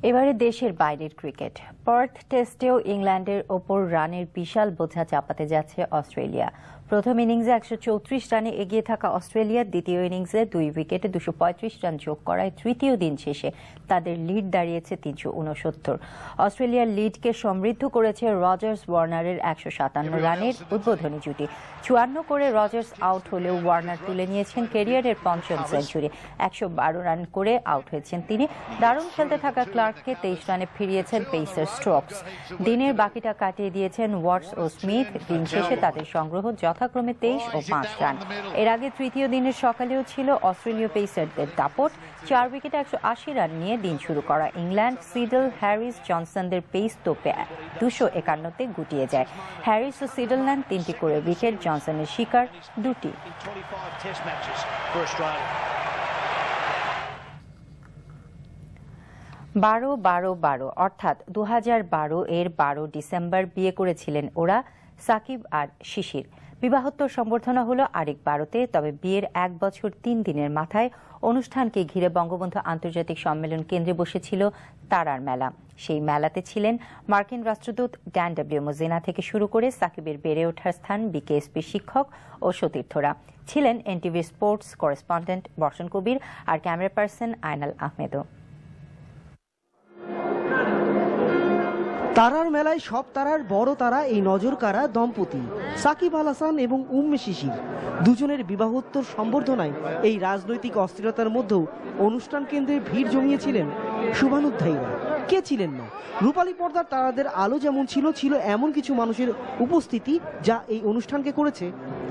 এবারে দেশের বাইরের ক্রিকেট। পার্থ টেস্টেও ইংল্যান্ডের ওপর রানের বিশাল বোঝা চাপাতে যাচ্ছে অস্ট্রেলিয়া। প্রথম ইনিংসে 134 রানে এগিয়ে থাকা অস্ট্রেলিয়া দ্বিতীয় ইনিংসে 2 উইকেটে 235 রান যোগ করায় তৃতীয় দিন শেষে তাদের লিড দাঁড়িয়েছে 369। অস্ট্রেলিয়ার লিডকে সমৃদ্ধ করেছে রজার্স ওয়ার্নারের 157 রানের উদ্বোধনী জুটি। 54 করে রজার্স আউট হলেও ওয়ার্নার তুলে নিয়েছেন ক্যারিয়ারের পঞ্চম সেঞ্চুরি। 112 রান করে আউট হয়েছেন তিনি। দারুণ খেলতে থাকা ক্লার্ককে 23 রানে ফিরিয়েছেন পেসার স্ট্রোকস। দিনের বাকিটা কাটিয়ে দিয়েছেন ওয়াটস ও স্মিথ। দিন শেষে তাদের সংগ্রহ যথাক্রমে 23 ও 5 রান। এর আগে তৃতীয় দিনের সকালেও ছিল অস্ট্রেলীয় পেসারদের দাপট। 4 উইকেটে 180 রান নিয়ে দিন শুরু করা ইংল্যান্ড সিডল, হ্যারিস, জনসনদের পেস তোপে 251-তে গুটিয়ে যায়। হ্যারিস ও সিডল নেন 3টি করে উইকেট, জনসনের শিকার 2টি। 12-12-12 অর্থাৎ 2012 এর 12 ডিসেম্বর বিয়ে করেছিলেন ওরা, সাকিব আর শিশির। বিবাহোত্তর সম্বর্ধনা হলো আরেক 12-তে। তবে বিয়ের 1 বছর 3 দিনের মাথায় অনুষ্ঠানকে ঘিরে বঙ্গবন্ধু আন্তর্জাতিক সম্মেলন কেন্দ্রে বসেছিল তারার মেলা। সেই মেলাতে ছিলেন মার্কিন রাষ্ট্রদূত ড্যান ডব্লিউ মোজেনা থেকে শুরু করে সাকিবের বেড়ে ওঠার স্থান বিকেএসপি শিক্ষক ও সতীর্থরা, ছিলেন এনটিভি স্পোর্টস করেসপন্ডেন্ট বর্ষণ কবির আর ক্যামেরা পার্সন আয়নাল আহমেদও। তারার মেলায় সব তারার বড় তারা এই নজরকাড়া দম্পতি সাকিব আল হাসান এবং উম্মে শিশির। দুজনের বিবাহোত্তর সম্বর্ধনায় এই রাজনৈতিক অস্থিরতার মধ্যেও অনুষ্ঠান কেন্দ্রে ভিড় জমিয়েছিলেন শুভানুধ্যায়ীরা। কে ছিলেন না? রূপালী পর্দার তারাদের আলো যেমন ছিল, ছিল এমন কিছু মানুষের উপস্থিতি যা এই অনুষ্ঠানকে করেছে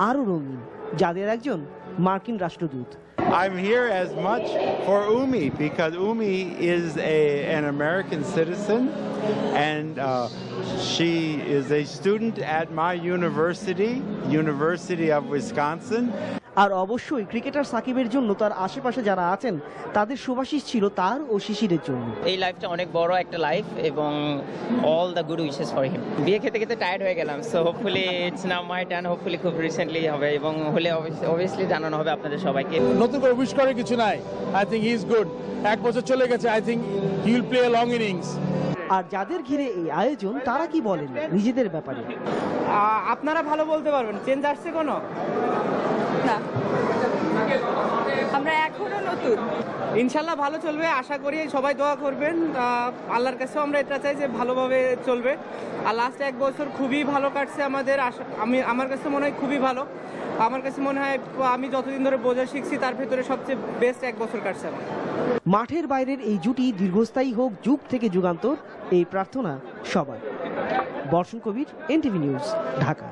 আরো রঙিন, যাদের একজন মার্কিন রাষ্ট্রদূত। I'm here as much for Umi because Umi is an American citizen and she is a student at my university, University of Wisconsin. আর অবশ্যই ক্রিকেটার সাকিবের জন্য তার আশেপাশে যারা আছেন তাদের সুবাসিস ছিল তার ও শিশিরের জন্য। এই লাইফটা অনেক বড় একটা লাইফ এবং all the good wishes for him. বিয়ে খেতে খেতে টায়ার্ড হয়ে গেলাম, so hopefully it's now my turn. Hopefully খুব রিসেন্টলি হবে এবং হলে অবভিয়াসলি জানানো হবে আপনাদের সবাইকে। নতুন করে উইশ করার কিছু নাই। I think he is good. 1 বছর চলে গেছে, I think he will play a long innings. আর যাদের ঘিরে এই আয়োজন তারা কি বলেন নিজেদের ব্যাপারে? আপনারা ভালো বলতে পারবেন, চেঞ্জ আসছে কোনো? না, আমরা এখনো নতুন। ইনশাল্লাহ ভালো চলবে, আশা করি সবাই দোয়া করবেন। আল্লাহর কাছেও আমরা এটা চাই যে ভালোভাবে চলবে। আর লাস্ট 1 বছর খুবই ভালো কাটছে আমাদের। আমার কাছে মনে হয় খুবই ভালো। আমার কাছে মনে হয় আমি যতদিন ধরে বোঝা শিখছি তার ভেতরে সবচেয়ে বেস্ট 1 বছর কাটছে আমার। মাঠের বাইরের এই জুটি দীর্ঘস্থায়ী হোক, যুগ থেকে যুগান্তর, এই প্রার্থনা সবার। বর্ষণ কবির, এনটিভি নিউজ, ঢাকা।